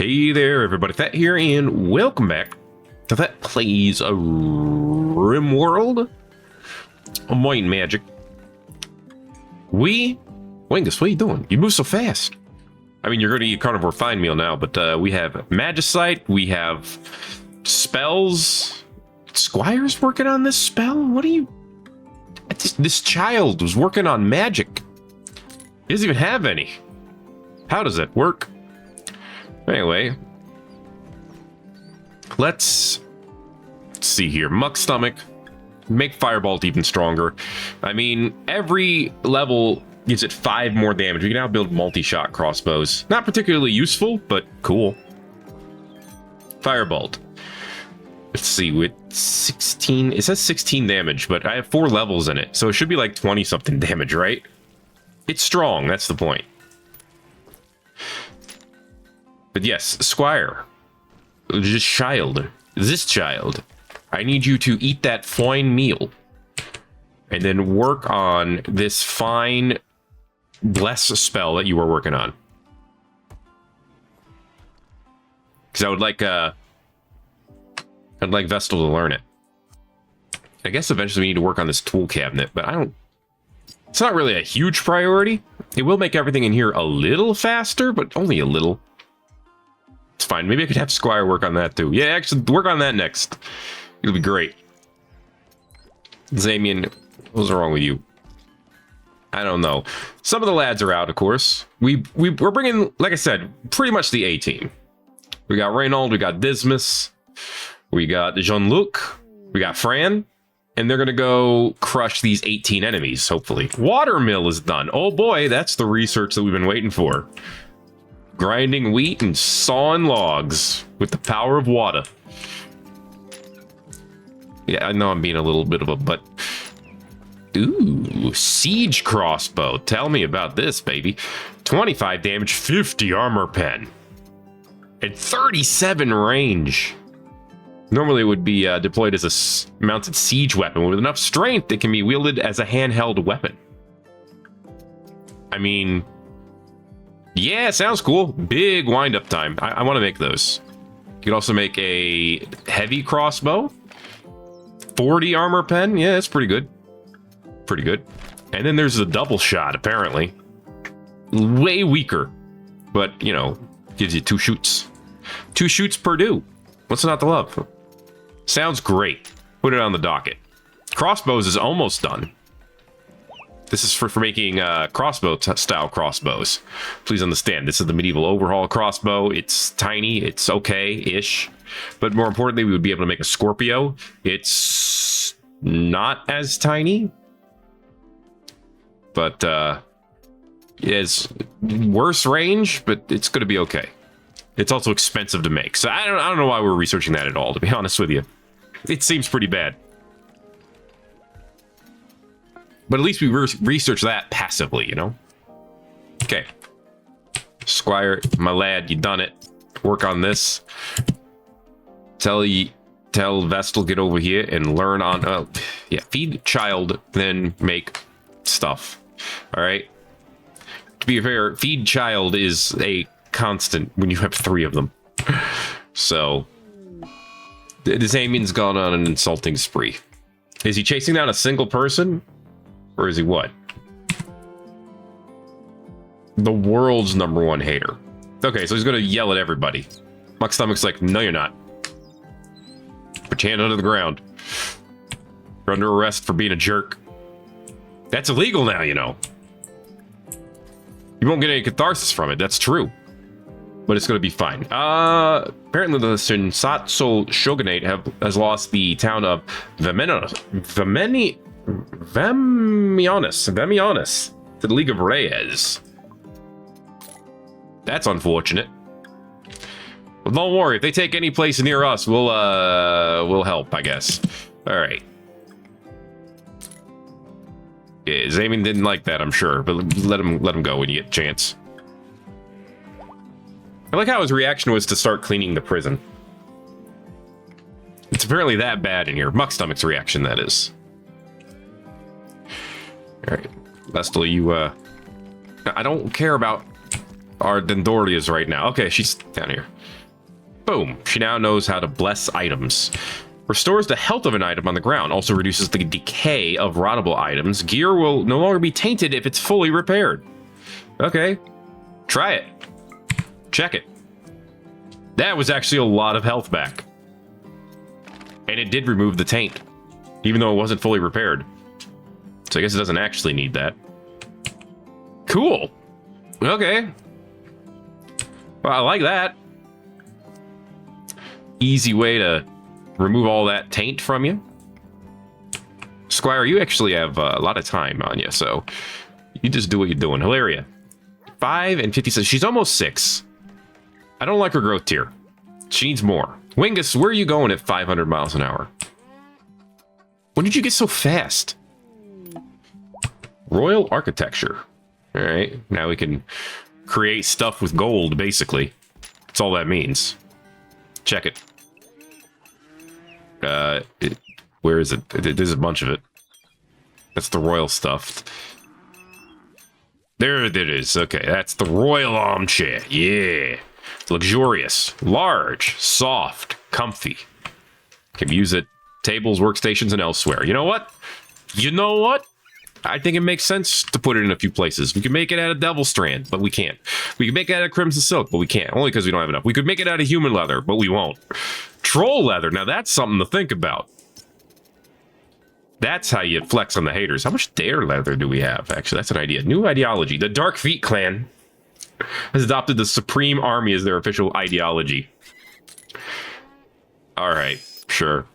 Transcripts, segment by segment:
Hey there, everybody. Thet here, and welcome back to Thet Plays a Rimworld. Might and magic. Wingus, what are you doing? You move so fast. I mean, you're going to eat carnivore fine meal now, but we have Magicite, we have spells. Squire's working on this spell? What are you... This child was working on magic. He doesn't even have any. How does it work? Anyway, let's see here. Muck Stomach, make Firebolt even stronger. I mean, every level gives it 5 more damage. We can now build multi-shot crossbows. Not particularly useful, but cool. Firebolt. Let's see, with 16, it says 16 damage, but I have 4 levels in it, so it should be like 20-something damage, right? It's strong, that's the point. But yes, Squire, this child, I need you to eat that fine meal and then work on this fine bless spell that you were working on. Because I'd like Vestal to learn it. I guess eventually we need to work on this tool cabinet, but it's not really a huge priority. It will make everything in here a little faster, but only a little. It's fine. Maybe I could have Squire work on that too. Yeah, actually, work on that next. It'll be great. Zamian, what's wrong with you? I don't know. Some of the lads are out, of course. We're bringing, like I said, pretty much the A team. We got Reynold, we got Dismas, we got Jean-Luc, we got Fran, and they're gonna go crush these 18 enemies, hopefully. Watermill is done. Oh boy, that's the research that we've been waiting for. Grinding wheat and sawing logs with the power of water. Yeah, I know I'm being a little bit of a butt. Ooh, siege crossbow. Tell me about this, baby. 25 damage, 50 armor pen, and 37 range. Normally it would be deployed as a mounted siege weapon. With enough strength, it can be wielded as a handheld weapon. I mean... yeah, sounds cool. Big wind-up time. I want to make those. You could also make a heavy crossbow. 40 armor pen. Yeah, that's pretty good. Pretty good. And then there's the double shot, apparently. Way weaker. But, you know, gives you 2 shoots. 2 shoots per do. What's not to love? Sounds great. Put it on the docket. Crossbows is almost done. This is for making crossbow-style crossbows. Please understand, this is the medieval overhaul crossbow. It's tiny, it's okay-ish. But more importantly, we would be able to make a Scorpio. It's not as tiny. But it has worse range, but it's going to be okay. It's also expensive to make. So I don't know why we're researching that at all, to be honest with you. It seems pretty bad. But at least we research that passively, you know? Okay. Squire, my lad, you done it. Work on this. Tell Vestal get over here and learn on... yeah, feed child, then make stuff. Alright? To be fair, feed child is a constant when you have 3 of them. So... this Amien's gone on an insulting spree. Is he chasing down a single person? Or is he what? The world's #1 hater. Okay, so he's gonna yell at everybody. Muck Stomach's like, no you're not. Put your hand under the ground. You're under arrest for being a jerk. That's illegal now, you know. You won't get any catharsis from it, that's true. But it's gonna be fine. Apparently the Shinsatsu Shogunate has lost the town of Vemionis to the League of Reyes. That's unfortunate. Well, don't worry. If they take any place near us, we'll help, I guess. All right. Yeah, Zamien didn't like that, I'm sure, but let him go when you get a chance. I like how his reaction was to start cleaning the prison. It's apparently that bad in here. Muck Stomach's reaction, that is. All right, Vestal, you I don't care about are Dendoria's right now. Okay, she's down here. Boom. She now knows how to bless items. Restores the health of an item on the ground. Also reduces the decay of rottable items. Gear will no longer be tainted if it's fully repaired. Okay. Try it. Check it. That was actually a lot of health back. And it did remove the taint, even though it wasn't fully repaired. So I guess it doesn't actually need that. Cool. Okay. Well, I like that. Easy way to remove all that taint from you. Squire, you actually have a lot of time on you, so you just do what you're doing. Hilaria. 5 and 56. She's almost 6. I don't like her growth tier. She needs more. Wingus, where are you going at 500 miles an hour? When did you get so fast? Royal architecture. All right, now we can create stuff with gold, basically. That's all that means. Check it. Where is it? There's a bunch of it. That's the royal stuff. There it is. Okay, that's the royal armchair. Yeah. It's luxurious, large, soft, comfy. Can be used at tables, workstations, and elsewhere. You know what? You know what? I think it makes sense to put it in a few places. We can make it out of devil strand, but we can't. We can make it out of crimson silk, but we can't. Only because we don't have enough. We could make it out of human leather, but we won't. Troll leather. Now that's something to think about. That's how you flex on the haters. How much dare leather do we have? Actually, that's an idea. New ideology. The Dark Feet clan has adopted the Supreme Army as their official ideology. All right, sure.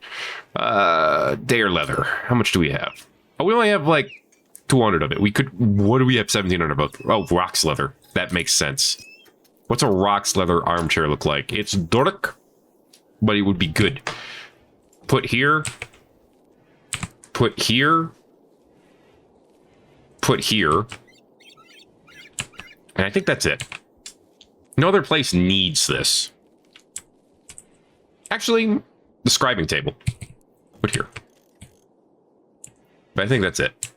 Dare leather. How much do we have? Oh, we only have like 200 of it. We could. What do we have? 1,700 of? Oh, Rox leather. That makes sense. What's a Rox leather armchair look like? It's dark, but it would be good. Put here. Put here. Put here. And I think that's it. No other place needs this. Actually, the scribing table. Put here. But I think that's it.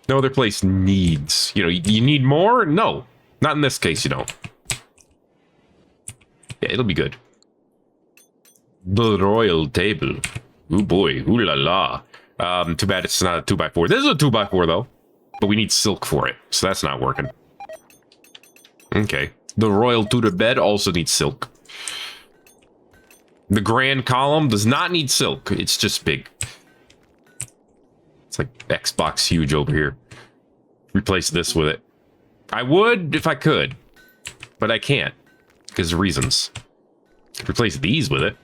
No other place needs. You know, you need more? No. Not in this case, you don't. Yeah, it'll be good. The royal table. Ooh boy. Ooh la la. Too bad it's not a 2x4. This is a 2x4 though. But we need silk for it. So that's not working. Okay. The royal Tudor bed also needs silk. The grand column does not need silk. It's just big. It's like Xbox huge over here. Replace this with it. I would if I could. But I can't. Because of reasons. Replace these with it.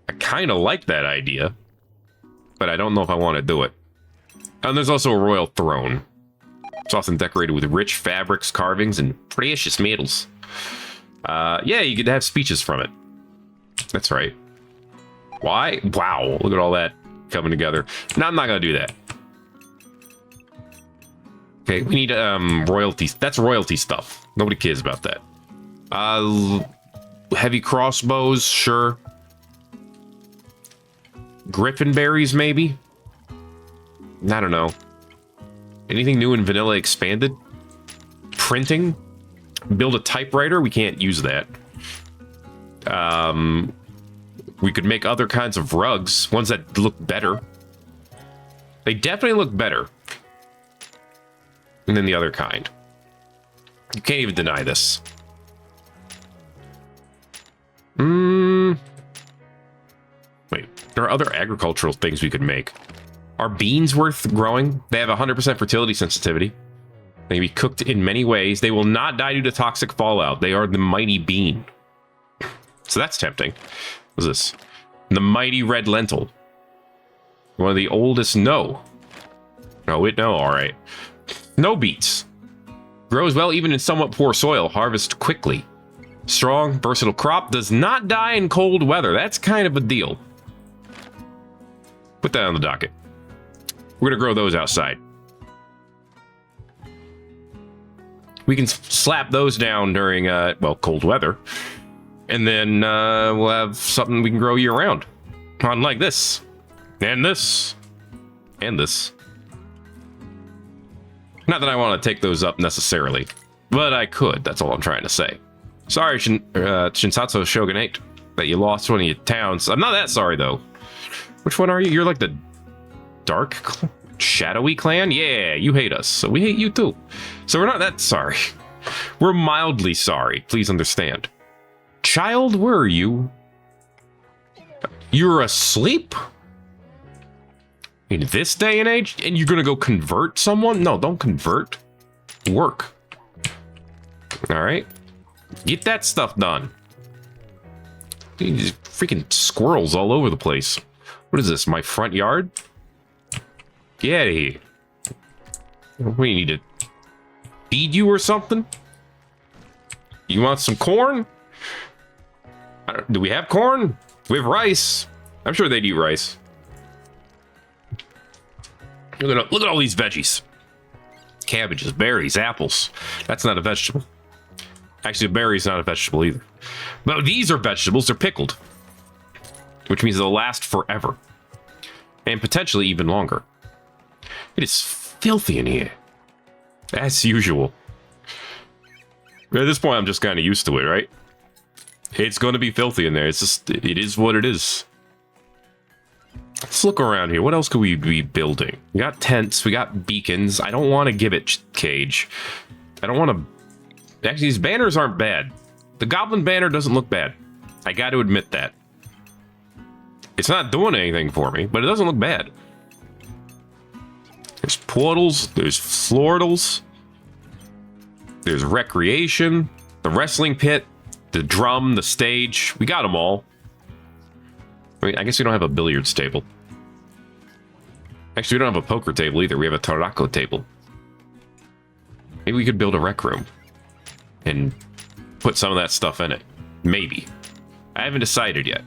I kind of like that idea. But I don't know if I want to do it. And there's also a royal throne. It's often decorated with rich fabrics, carvings, and precious metals. Yeah, you could have speeches from it. That's right. Why? Wow, look at all that coming together. No, I'm not going to do that. Okay, we need royalties. That's royalty stuff. Nobody cares about that. Heavy crossbows, sure. Griffin berries, maybe? I don't know. Anything new in vanilla expanded? Printing? Build a typewriter? We can't use that. We could make other kinds of rugs. Ones that look better. They definitely look better. And then the other kind. You can't even deny this. Wait, there are other agricultural things we could make. Are beans worth growing? They have 100% fertility sensitivity. They can be cooked in many ways. They will not die due to toxic fallout. They are the mighty bean. So that's tempting. What's this? The mighty red lentil. One of the oldest. No. No, all right. No beets. Grows well even in somewhat poor soil. Harvest quickly. Strong, versatile crop. Does not die in cold weather. That's kind of a deal. Put that on the docket. We're going to grow those outside. We can slap those down during, well, cold weather. And then we'll have something we can grow year-round. Unlike this. And this. And this. Not that I want to take those up necessarily, but I could. That's all I'm trying to say. Sorry, Shinsatsu Shogunate, that you lost one of your towns. I'm not that sorry, though. Which one are you? You're like the dark, shadowy clan? Yeah, you hate us, so we hate you too. So we're not that sorry. We're mildly sorry. Please understand. Child, where are you? You're asleep? In this day and age? And you're gonna go convert someone? No, don't convert. Work. Alright. Get that stuff done. These freaking squirrels all over the place. What is this, my front yard? Get out of here. We need to feed you or something? You want some corn? Do we have corn? We have rice. I'm sure they'd eat rice. Look at all these veggies. Cabbages, berries, apples. That's not a vegetable. Actually, a berry's not a vegetable either. But these are vegetables. They're pickled. Which means they'll last forever. And potentially even longer. It is filthy in here. As usual. At this point, I'm just kind of used to it, right? It's going to be filthy in there. It's just, it is what it is. Let's look around here. What else could we be building? We got tents. We got beacons. I don't want to give it cage. I don't want to... Actually, these banners aren't bad. The Goblin banner doesn't look bad. I got to admit that. It's not doing anything for me, but it doesn't look bad. There's portals. There's florals. There's recreation. The wrestling pit. The drum. The stage. We got them all. I mean, I guess we don't have a billiards table. Actually, we don't have a poker table either. We have a tarako table. Maybe we could build a rec room. And put some of that stuff in it. Maybe. I haven't decided yet.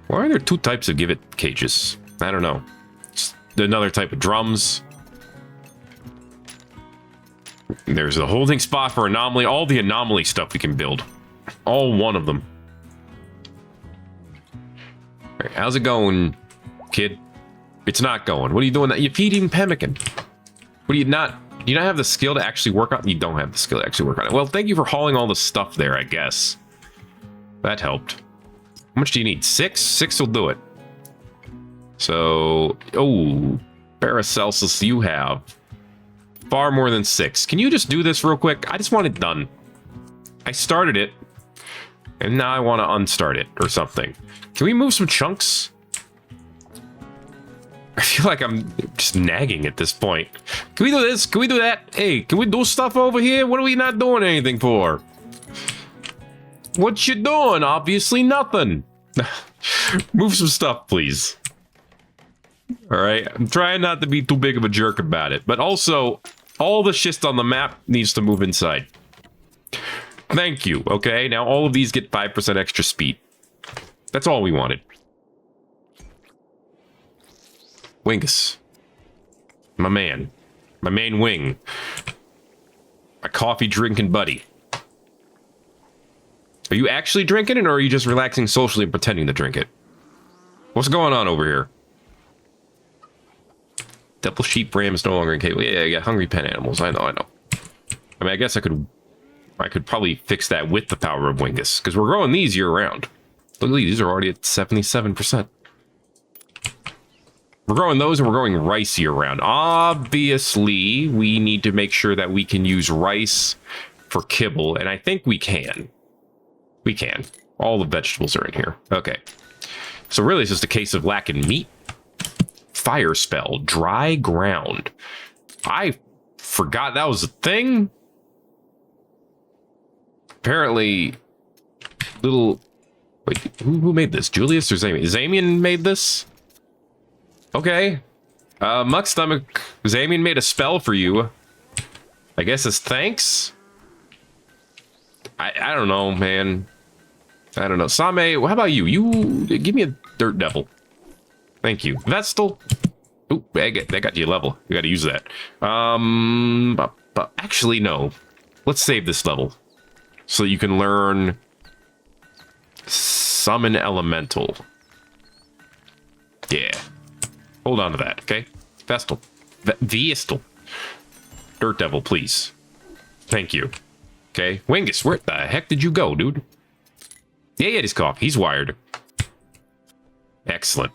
Why are there two types of give it cages? I don't know. It's another type of drums. There's a holding spot for anomaly. All the anomaly stuff we can build. All one of them. All right, how's it going, kid? It's not going. What are you doing? You're feeding pemmican. What do you not... Do you not have the skill to actually work on it? You don't have the skill to actually work on it. Well, thank you for hauling all the stuff there, I guess. That helped. How much do you need? 6? 6 will do it. So, oh, Paracelsus, you have far more than 6. Can you just do this real quick? I just want it done. I started it, and now I want to unstart it or something. Can we move some chunks? I feel like I'm just nagging at this point. Can we do this? Can we do that? Hey, can we do stuff over here? What are we not doing anything for? What you doing? Obviously nothing. Move some stuff, please. All right, I'm trying not to be too big of a jerk about it, but also all the shit on the map needs to move inside. Thank you. Okay, now all of these get 5% extra speed. That's all we wanted. Wingus. My man. My main wing. My coffee drinking buddy. Are you actually drinking it, or are you just relaxing socially and pretending to drink it? What's going on over here? Double sheep rams no longer in cable. Yeah, I got hungry pet animals. I know. I mean, I guess I could probably fix that with the power of Wingus, because we're growing these year round. Look at these are already at 77%. We're growing those, and we're growing rice year round. Obviously, we need to make sure that we can use rice for kibble, and I think we can. We can. All the vegetables are in here. Okay. So really, it's just a case of lacking meat. Fire spell. Dry ground. I forgot that was a thing. Apparently, little... Wait, who made this? Julius or Zamian? Zamian made this? Okay. Muck Stomach, Zamian made a spell for you. I guess as thanks? I don't know, man. I don't know. Same, how about you? You give me a Dirt Devil. Thank you. Vestal. Ooh, that got you a level. You got to use that. But actually, no. Let's save this level. So you can learn Summon Elemental. Yeah. Hold on to that, okay? Vestal. Veistel. Dirt Devil, please. Thank you. Okay. Wingus, where the heck did you go, dude? Yeah, he had his cough. He's wired. Excellent.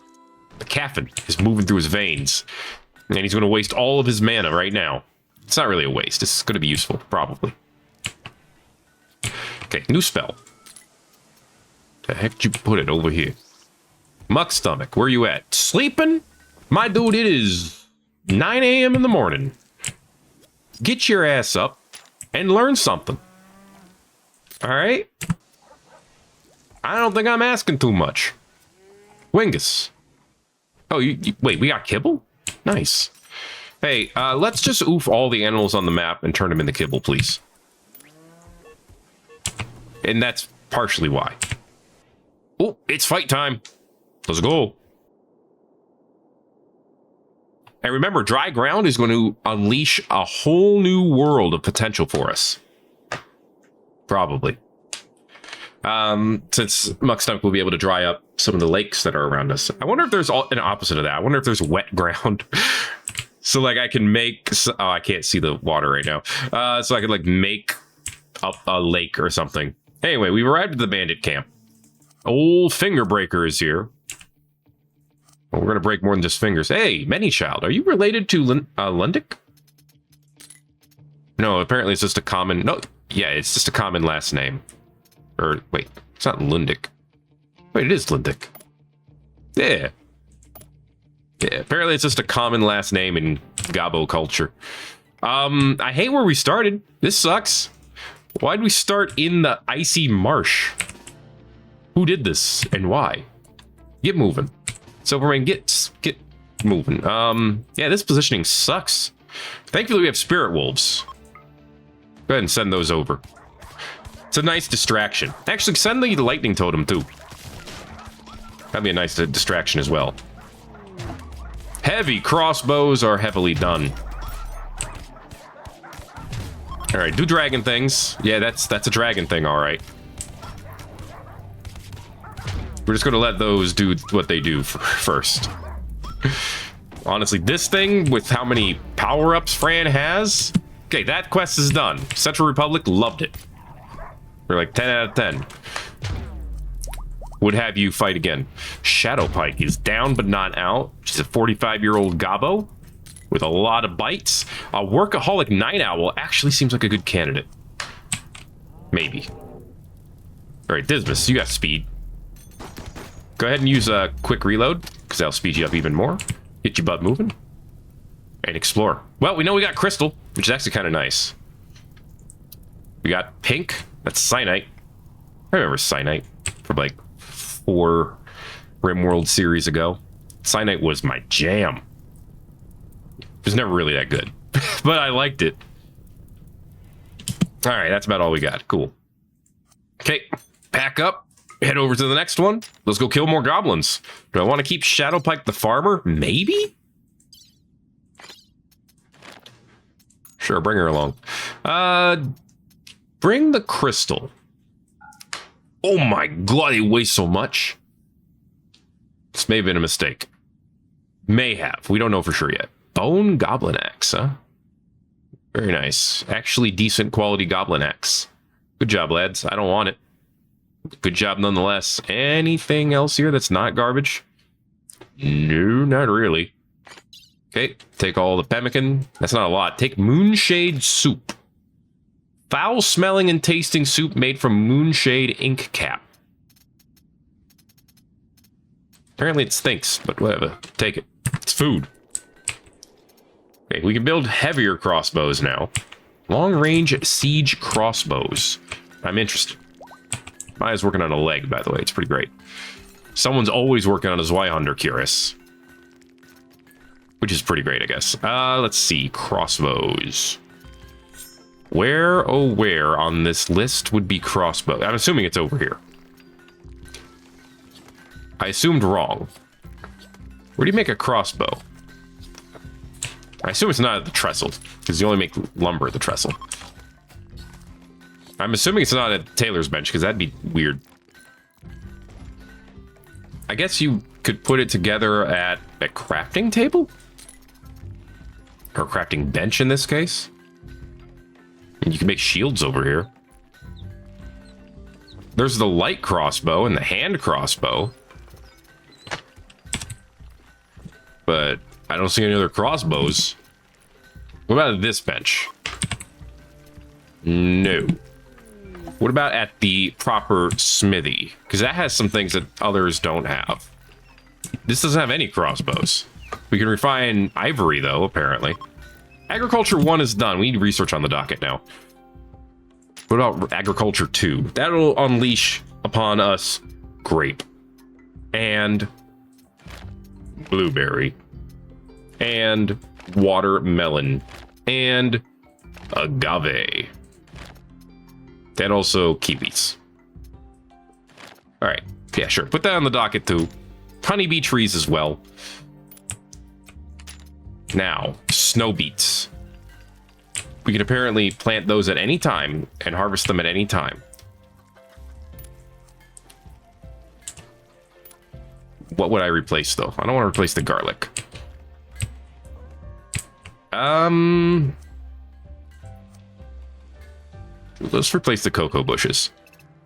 The caffeine is moving through his veins. And he's going to waste all of his mana right now. It's not really a waste. It's going to be useful, probably. Okay, new spell. The heck did you put it over here? Muck Stomach, where you at? Sleeping? My dude, it is 9 a.m. in the morning. Get your ass up and learn something. All right? I don't think I'm asking too much. Wingus. Oh, wait, we got kibble? Nice. Hey, let's just oof all the animals on the map and turn them into kibble, please. And that's partially why. Oh, it's fight time. Let's go. And remember, dry ground is going to unleash a whole new world of potential for us. Probably. Since Muck Stomach will be able to dry up some of the lakes that are around us. I wonder if there's an opposite of that. I wonder if there's wet ground. So, like, I can make... Oh, I can't see the water right now. So I could, like, make a lake or something. Anyway, we've arrived at the bandit camp. Old Fingerbreaker is here. Well, we're going to break more than just fingers. Hey, Manychild, are you related to Lundic? No, apparently it's just a common... No, yeah, it's just a common last name. Or, wait, it's not Lundic. Wait, it is Lundic. Yeah. Yeah, apparently it's just a common last name in Gobbo culture. I hate where we started. This sucks. Why'd we start in the icy marsh? Who did this and why? Get moving. Silvermane, get moving. Yeah, this positioning sucks. Thankfully, we have Spirit Wolves. Go ahead and send those over. It's a nice distraction. Actually, send the lightning totem, too. That'd be a nice distraction as well. Heavy crossbows are heavily done. All right, do dragon things. Yeah, that's a dragon thing, all right. We're just going to let those do what they do first. Honestly, this thing, with how many power-ups Fran has... Okay, that quest is done. Central Republic loved it. We're like 10 out of 10. Would have you fight again. Shadowpike is down but not out. She's a 45-year-old gobbo with a lot of bites. A workaholic night owl actually seems like a good candidate. Maybe. All right, Dismas, you got speed. Go ahead and use a quick reload, because that'll speed you up even more. Get your butt moving. And explore. Well, we know we got crystal, which is actually kind of nice. We got pink. That's cyanite. I remember cyanite from like 4 Rimworld series ago. Cyanite was my jam. It was never really that good, but I liked it. All right, that's about all we got. Cool. Okay, pack up. Head over to the next one. Let's go kill more goblins. Do I want to keep Shadowpike the farmer? Maybe? Sure, bring her along. Bring the crystal. Oh my god, they weigh so much. This may have been a mistake. May have. We don't know for sure yet. Bone Goblin Axe, huh? Very nice. Actually decent quality Goblin Axe. Good job, lads. I don't want it. Good job nonetheless. Anything else here that's not garbage? No, not really. Okay, take all the pemmican. That's not a lot. Take Moonshade Soup. Foul-smelling and tasting soup made from Moonshade ink cap. Apparently it stinks, but whatever. Take it. It's food. Okay, we can build heavier crossbows now. Long-range siege crossbows. I'm interested. Maya's working on a leg, by the way. It's pretty great. Someone's always working on a Zweihander Cuirass. Which is pretty great, I guess. Let's see. Crossbows. Where, oh where on this list would be crossbow? I'm assuming it's over here. I assumed wrong. Where do you make a crossbow? I assume it's not at the trestle, because you only make lumber at the trestle. I'm assuming it's not at Taylor's bench, because that'd be weird. I guess you could put it together at a crafting table? Or crafting bench in this case. And you can make shields over here. There's the light crossbow and the hand crossbow. But I don't see any other crossbows. What about this bench? No. What about at the proper smithy? Because that has some things that others don't have. This doesn't have any crossbows. We can refine ivory, though, apparently. Agriculture 1 is done. We need research on the docket now. What about Agriculture 2? That'll unleash upon us grape. And blueberry. And watermelon. And agave. And also kiwis. Alright. Yeah, sure. Put that on the docket, too. Honeybee trees as well. Now, snow beets. We can apparently plant those at any time and harvest them at any time. What would I replace, though? I don't want to replace the garlic. Let's replace the cocoa bushes.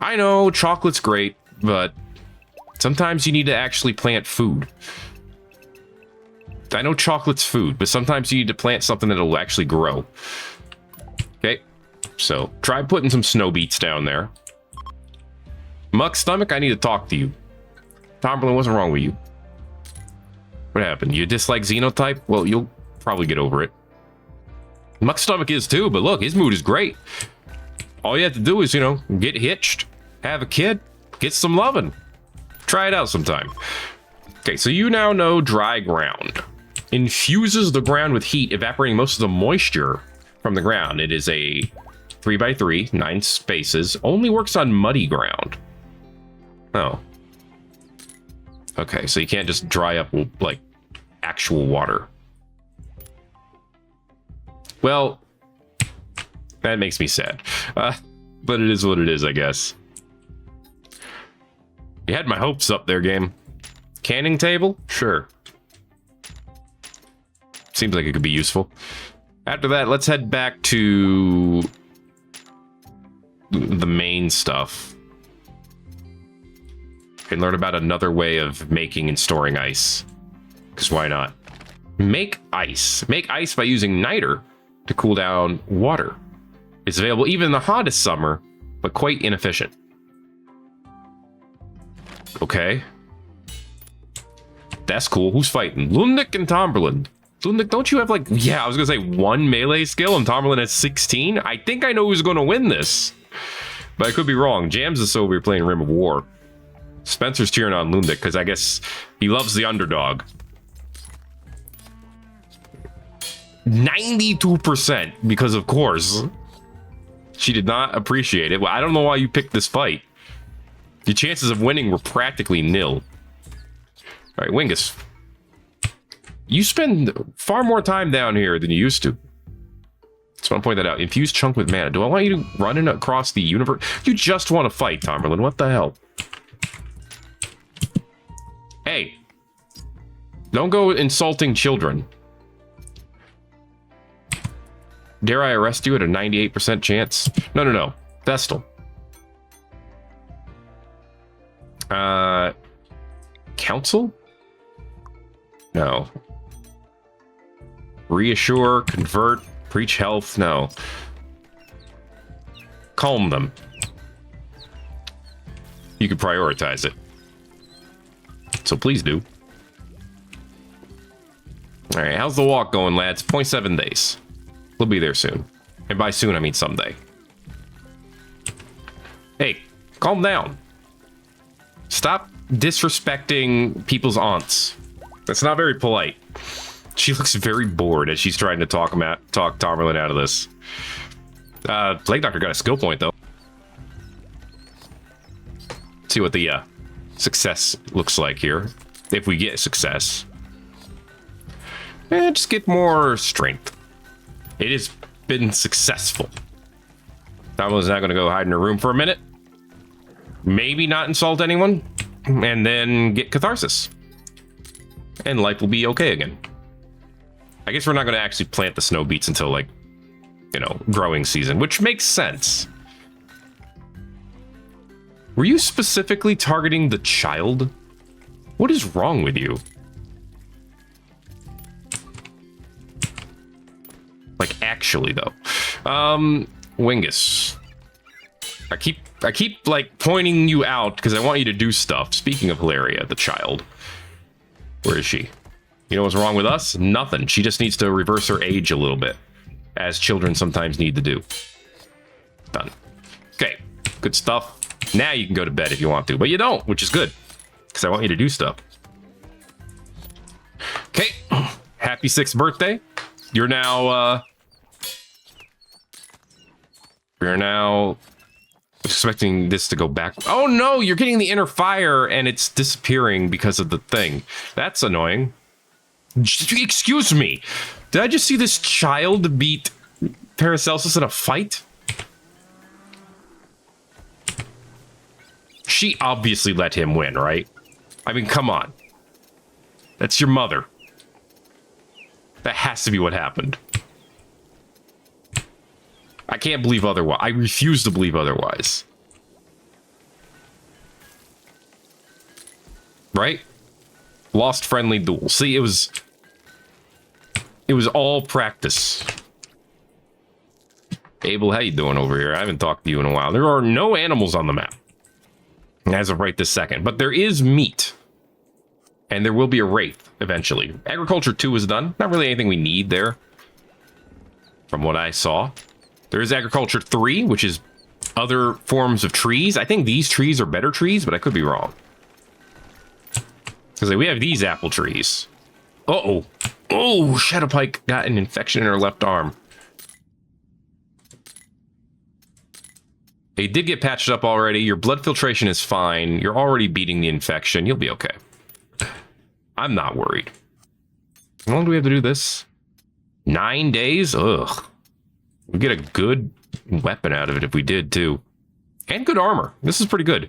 I know chocolate's great, but sometimes you need to actually plant food. I know chocolate's food, but sometimes you need to plant something that'll actually grow. Okay, so try putting some snow beets down there. Muck Stomach, I need to talk to you. Tomberlin, what's wrong with you? What happened? You dislike Xenotype? Well, you'll probably get over it. Muck Stomach is too, but look, his mood is great. All you have to do is, you know, get hitched, have a kid, get some loving. Try it out sometime. Okay, so you now know dry ground. Infuses the ground with heat, evaporating most of the moisture from the ground. It is a 3x3, 9 spaces. Only works on muddy ground. Oh. Okay, so you can't just dry up, like, actual water. Well, that makes me sad. But it is what it is, I guess. You had my hopes up there, game. Canning table? Sure. Seems like it could be useful. After that, let's head back to the main stuff. And learn about another way of making and storing ice. Because why not? Make ice. Make ice by using niter to cool down water. It's available even in the hottest summer, but quite inefficient. Okay. That's cool. Who's fighting? Lundic and Tomberlin. Lundic, don't you have like... Yeah, I was going to say 1 melee skill and Tomberlin has 16? I think I know who's going to win this. But I could be wrong. Jams is over here playing Rim of War. Spencer's cheering on Lundic because I guess he loves the underdog. 92% because of course she did not appreciate it. Well, I don't know why you picked this fight. The chances of winning were practically nil. All right, Wingus. You spend far more time down here than you used to. Just want to point that out. Infused chunk with mana. Do I want you to run in across the universe? You just want to fight, Tomberlin. What the hell? Hey. Don't go insulting children. Dare I arrest you at a 98% chance? No. Vestal. Council? No. Reassure, convert, preach health? No. Calm them. You could prioritize it. So please do. Alright, how's the walk going, lads? 0.7 days. We'll be there soon. And by soon, I mean someday. Hey, calm down. Stop disrespecting people's aunts. That's not very polite. She looks very bored as she's trying to talk Tomberlin out of this. Plague Doctor got a skill point, though. Let's see what the success looks like here. If we get success. Just get more strength. It has been successful. Tomberlin's not going to go hide in her room for a minute. Maybe not insult anyone. And then get catharsis. And life will be okay again. I guess we're not going to actually plant the snow beets until, like, you know, growing season, which makes sense. Were you specifically targeting the child? What is wrong with you? Like, actually, though. Wingus. I keep, like, pointing you out because I want you to do stuff. Speaking of Hilaria, the child. Where is she? You know what's wrong with us? Nothing. She just needs to reverse her age a little bit, as children sometimes need to do. Done. Okay, good stuff. Now you can go to bed if you want to, but you don't, which is good, because I want you to do stuff. Okay, happy 6th birthday. You're now expecting this to go back. Oh no, you're getting the inner fire and it's disappearing because of the thing. That's annoying. Excuse me. Did I just see this child beat Paracelsus in a fight? She obviously let him win, right? I mean, come on. That's your mother. That has to be what happened. I can't believe otherwise. I refuse to believe otherwise. Right? Lost friendly duel. See, it was all practice. Abel, how you doing over here? I haven't talked to you in a while. There are no animals on the map as of right this second, but there is meat. And there will be a wraith eventually. Agriculture 2 is done. Not really anything we need there, from what I saw. There is Agriculture 3, which is other forms of trees. I think these trees are better trees, but I could be wrong. Because we have these apple trees. Uh-oh. Oh, Shadowpike got an infection in her left arm. They did get patched up already. Your blood filtration is fine. You're already beating the infection. You'll be okay. I'm not worried. How long do we have to do this? 9 days? Ugh. We get a good weapon out of it if we did, too. And good armor. This is pretty good.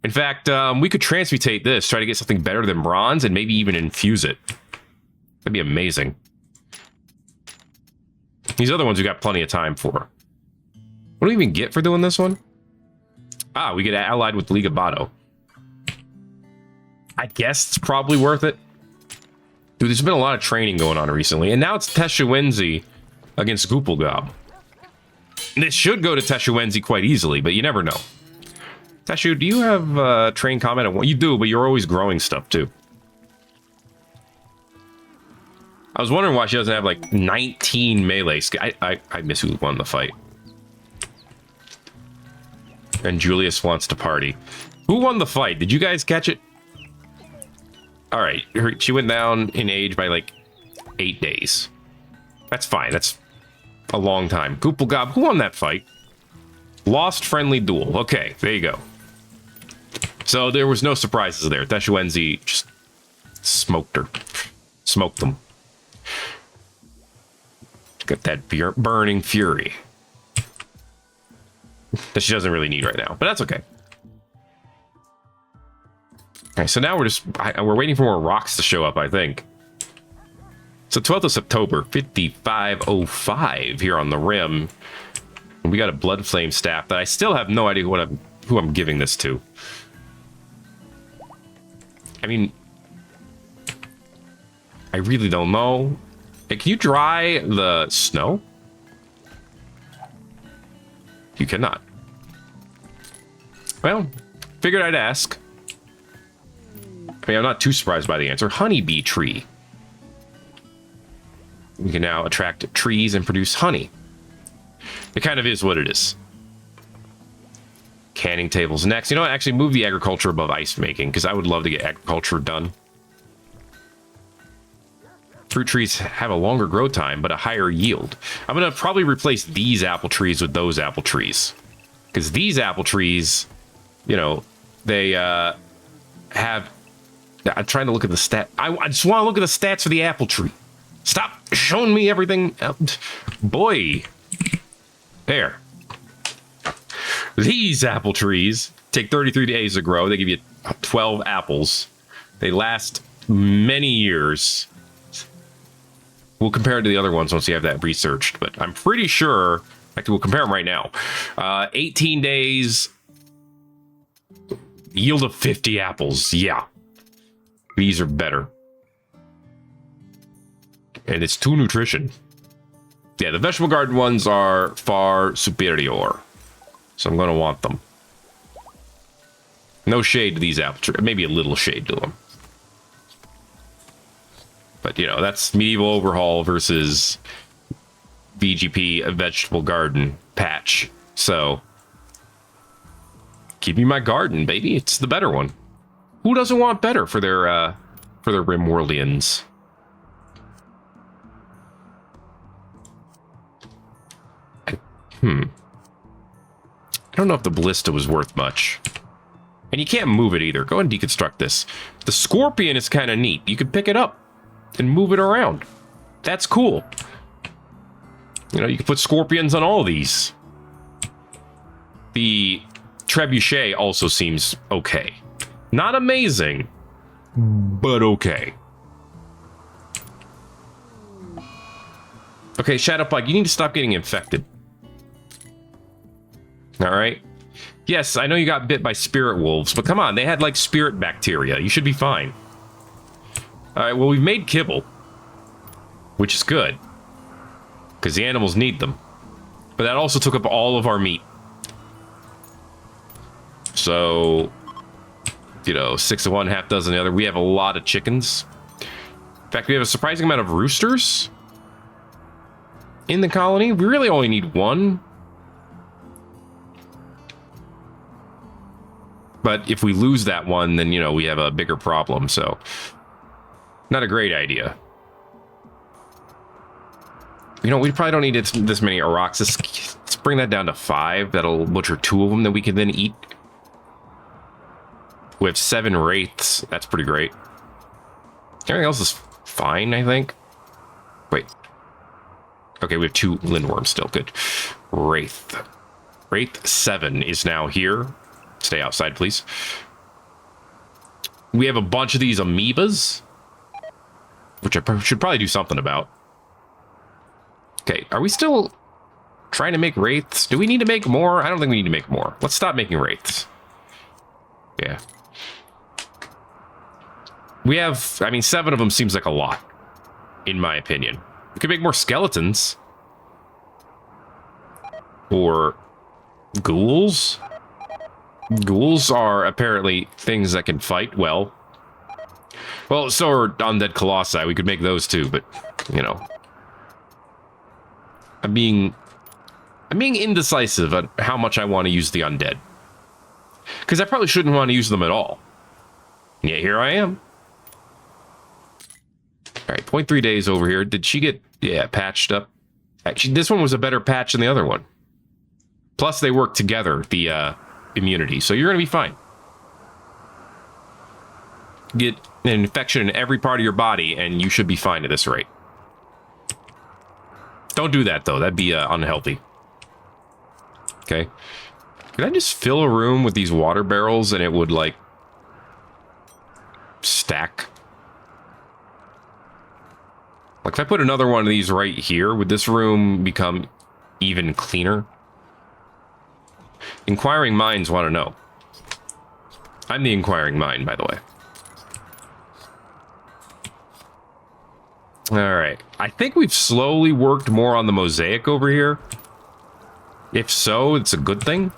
In fact, we could transmutate this, try to get something better than bronze, and maybe even infuse it. That'd be amazing. These other ones we got plenty of time for. What do we even get for doing this one? Ah, we get allied with the League of Bado. I guess it's probably worth it. Dude, there's been a lot of training going on recently, and now it's Teshuenzi against Goopelgob. This should go to Teshuenzi quite easily, but you never know. Teshu, do you have train combat? You do, but you're always growing stuff, too. I was wondering why she doesn't have, like, 19 melee skill. I miss who won the fight. And Julius wants to party. Who won the fight? Did you guys catch it? Alright, she went down in age by, like, 8 days. That's fine. That's a long time. Goopelgob, who won that fight? Lost friendly duel. Okay, there you go. So there was no surprises there. Teshuenzi just smoked her. Smoked them. Got that burning fury that she doesn't really need right now, but that's okay. Okay, so now we're waiting for more rocks to show up, I think. So 12th of October, 5505 here on the rim. And we got a blood flame staff that I still have no idea who I'm giving this to. I mean, I really don't know. Hey, can you dry the snow? You cannot. Well, figured I'd ask. I mean, I'm not too surprised by the answer. Honeybee tree. We can now attract trees and produce honey. It kind of is what it is. Canning tables next. You know what? Actually, move the agriculture above ice making, because I would love to get agriculture done. Fruit trees have a longer grow time, but a higher yield. I'm going to probably replace these apple trees with those apple trees. Because these apple trees, you know, they have... I'm trying to look at the stat. I just want to look at the stats for the apple tree. Stop showing me everything. Boy. There. These apple trees take 33 days to grow. They give you 12 apples. They last many years. We'll compare it to the other ones once you have that researched, but I'm pretty sure, actually, we'll compare them right now. 18 days, yield of 50 apples. Yeah. These are better. And it's 2 nutrition. Yeah, the vegetable garden ones are far superior. So I'm going to want them. No shade to these apple trees. Maybe a little shade to them. But, you know, that's medieval overhaul versus VGP, a vegetable garden patch. So, give me my garden, baby. It's the better one. Who doesn't want better for their Rimworldians? I don't know if the ballista was worth much. And you can't move it either. Go ahead and deconstruct this. The scorpion is kind of neat. You can pick it up and move it around. That's cool. You know, you can put scorpions on all these. The trebuchet also seems okay. Not amazing, but okay. Okay, Shadowpike, you need to stop getting infected. Alright? Yes, I know you got bit by spirit wolves, but come on, they had like spirit bacteria. You should be fine. Alright, well, we've made kibble, which is good, because the animals need them. But that also took up all of our meat. So, you know, 6 of one, half dozen of the other. We have a lot of chickens. In fact, we have a surprising amount of roosters in the colony. We really only need 1. But if we lose that one, then, you know, we have a bigger problem, so... Not a great idea. You know, we probably don't need this many aurochs. Let's bring that down to 5. That'll butcher 2 of them that we can then eat. We have 7 wraiths. That's pretty great. Everything else is fine, I think. Wait. Okay, we have 2 lindworms still. Good. Wraith. Wraith 7 is now here. Stay outside, please. We have a bunch of these amoebas, which I should probably do something about. Okay, are we still trying to make wraiths? Do we need to make more? I don't think we need to make more. Let's stop making wraiths. Yeah. We have, I mean, 7 of them seems like a lot, in my opinion. We could make more skeletons. Or ghouls. Ghouls are apparently things that can fight well. Well, so are undead colossi. We could make those too, but, you know. I'm being indecisive on how much I want to use the undead. Because I probably shouldn't want to use them at all. And yet here I am. Alright, 0.3 days over here. Did she get, yeah, patched up? Actually, this one was a better patch than the other one. Plus, they work together, the immunity. So you're going to be fine. Get an infection in every part of your body, and you should be fine at this rate. Don't do that, though. That'd be unhealthy. Okay. Could I just fill a room with these water barrels, and it would, like, stack? Like, if I put another one of these right here, would this room become even cleaner? Inquiring minds want to know. I'm the inquiring mind, by the way. Alright. I think we've slowly worked more on the mosaic over here. If so, it's a good thing.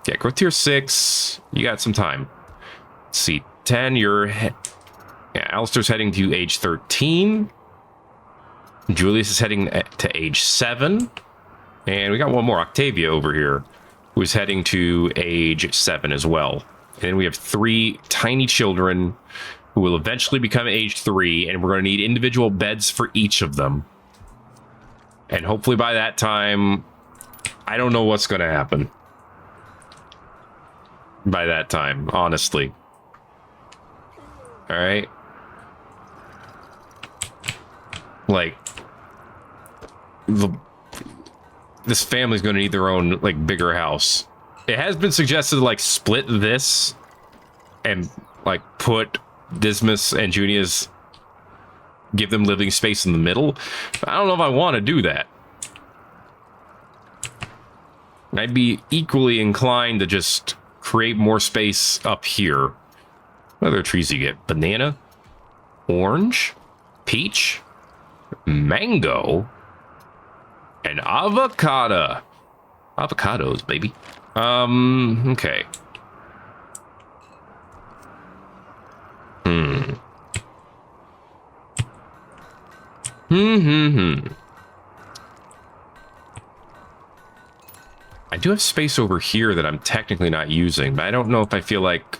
Yeah, growth tier 6. You got some time. Let's see. 10, yeah, Alistair's heading to age 13. Julius is heading to age 7. And we got one more, Octavia, over here, who's heading to age 7 as well. And then we have 3 tiny children who will eventually become age 3, and we're going to need individual beds for each of them. And hopefully by that time, I don't know what's going to happen. By that time, honestly. Alright. Like, this family's going to need their own, like, bigger house. It has been suggested to, like, split this and, like, put Dismas and Junia's give them living space in the middle. I don't know if I want to do that. I'd be equally inclined to just create more space up here. What other trees do you get? Banana, orange, peach, mango, and avocado. Avocados, baby. Okay. I do have space over here that I'm technically not using, but I don't know if I feel like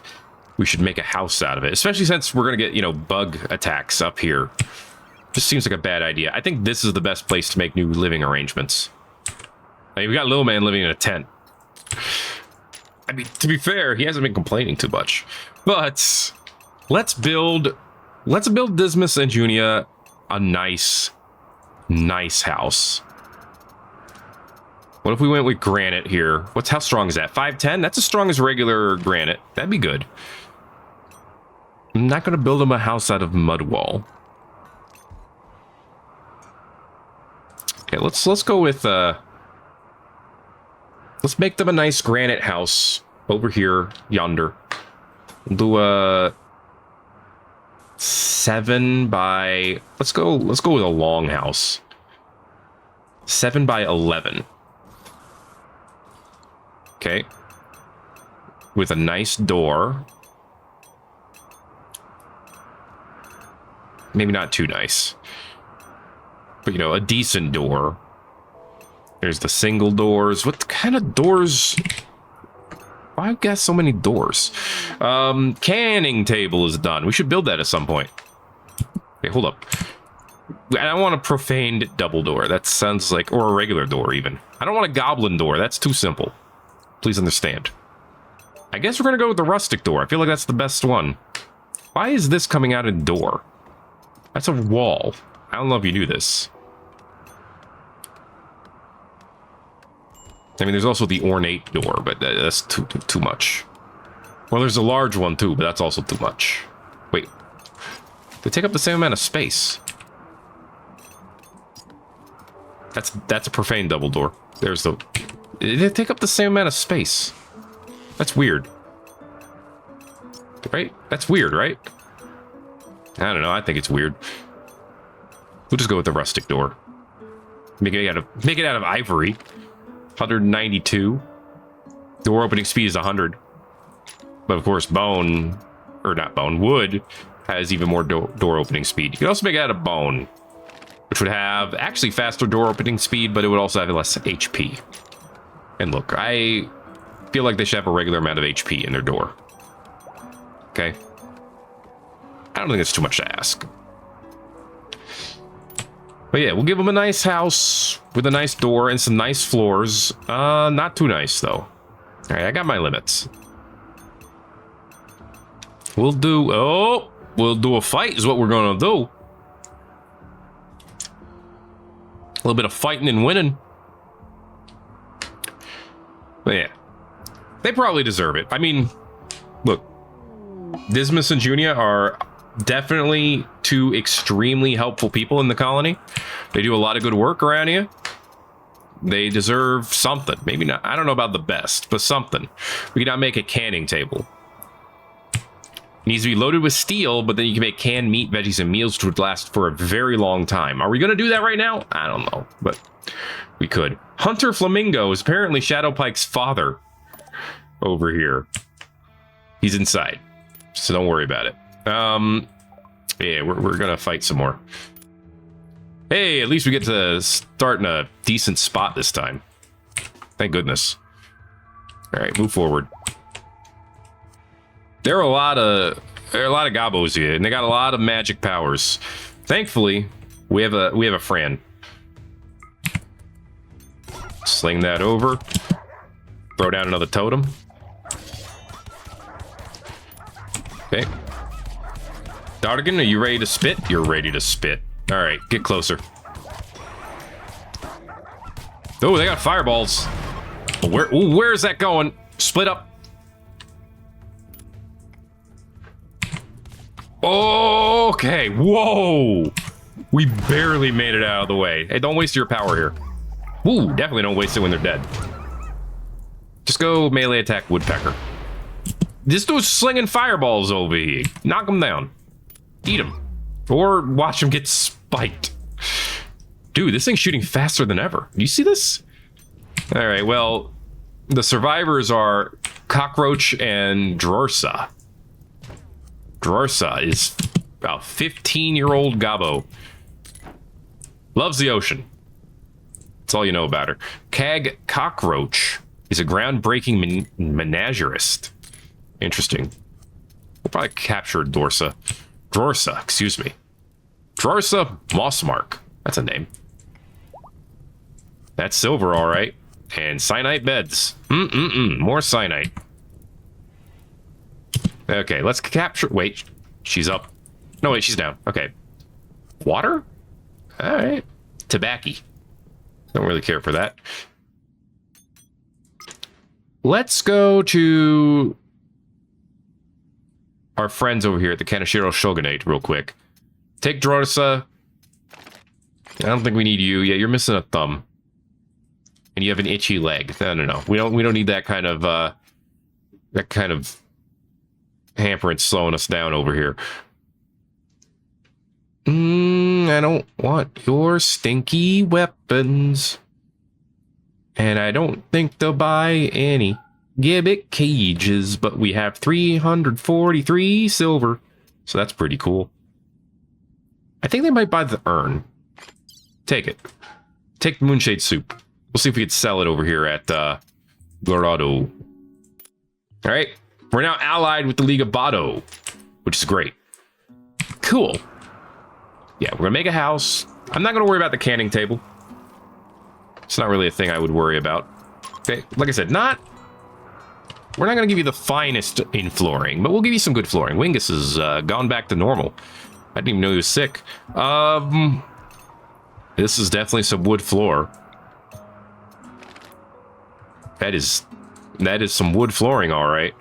we should make a house out of it, especially since we're gonna get, you know, bug attacks up here. Just seems like a bad idea. I think this is the best place to make new living arrangements. I mean, we got Little Man living in a tent. I mean, to be fair, he hasn't been complaining too much. But let's build Dismas and Junia a nice house. What if we went with granite here? How strong is that? 510? That's as strong as regular granite. That'd be good. I'm not going to build them a house out of mud wall. Okay, let's go with let's make them a nice granite house over here, yonder. We'll do a 7 by, let's go with a long house. 7 by 11. Okay. With a nice door. Maybe not too nice. But, you know, a decent door. There's the single doors. What kind of doors? Why got so many doors? Canning table is done. We should build that at some point. Okay, hold up. I don't want a profaned double door. That sounds like, or a regular door even. I don't want a goblin door. That's too simple. Please understand. I guess we're going to go with the rustic door. I feel like that's the best one. Why is this coming out a door? That's a wall. I don't know if you knew this. I mean, there's also the ornate door, but that's too much. Well, there's a large one too, but that's also too much. Wait. They take up the same amount of space. That's a profane double door. There's the... They take up the same amount of space. That's weird. Right? That's weird, right? I don't know. I think it's weird. We'll just go with the rustic door. Make it out of ivory. 192. Door opening speed is 100. But of course, wood has even more door opening speed. You can also make it out of bone, which would have actually faster door opening speed, but it would also have less HP. And look, I feel like they should have a regular amount of HP in their door. Okay? I don't think it's too much to ask. But yeah, we'll give them a nice house with a nice door and some nice floors. Not too nice, though. Alright, I got my limits. We'll do a fight is what we're gonna do. A little bit of fighting and winning. But yeah, they probably deserve it. I mean, look, Dismas and Junia are definitely two extremely helpful people in the colony. They do a lot of good work around here. They deserve something. Maybe not, I don't know about the best, but something. We cannot make a canning table. It needs to be loaded with steel, but then you can make canned meat, veggies, and meals which would last for a very long time. Are we going to do that right now? I don't know, but we could. Hunter Flamingo is apparently Shadowpike's father over here. He's inside, so don't worry about it. Yeah, we're gonna fight some more. Hey, at least we get to start in a decent spot this time. Thank goodness. All right, move forward. There are a lot of gobos here, and they got a lot of magic powers. Thankfully, we have a friend. Sling that over. Throw down another totem. Okay. Dartigan, are you ready to spit? You're ready to spit. All right, get closer. Oh, they got fireballs. Where is that going? Split up. Okay, whoa. We barely made it out of the way. Hey, don't waste your power here. Ooh, definitely don't waste it when they're dead. Just go melee attack woodpecker. This dude's slinging fireballs over here. Knock him down. Eat him. Or watch him get spiked. Dude, this thing's shooting faster than ever. You see this? All right, well, the survivors are Cockroach and Drorsa. Drorsa is about 15-year-old gobbo. Loves the ocean. That's all you know about her. Cag Cockroach is a groundbreaking menagerist. Interesting. We'll probably capture Drorsa, excuse me. Drorsa Mossmark. That's a name. That's silver, all right. And cyanite beds. More cyanite. Okay, let's capture... Wait, she's up. No, wait, she's down. Okay. Water? All right. Tobacco. Don't really care for that. Let's go to our friends over here at the Kaneshiro Shogunate real quick. Take Drorsa. I don't think we need you. Yeah, you're missing a thumb. And you have an itchy leg. No. We don't need that kind of hampering slowing us down over here. I don't want your stinky weapons. And I don't think they'll buy any gibbet cages, but we have 343 silver. So that's pretty cool. I think they might buy the urn. Take it. Take the moonshade soup. We'll see if we can sell it over here at Dorado. All right. We're now allied with the League of Bado, which is great. Cool. Yeah, we're going to make a house. I'm not going to worry about the canning table. It's not really a thing I would worry about. Okay, like I said, we're not going to give you the finest in flooring, but we'll give you some good flooring. Wingus has gone back to normal. I didn't even know he was sick. This is definitely some wood floor. That is some wood flooring, all right.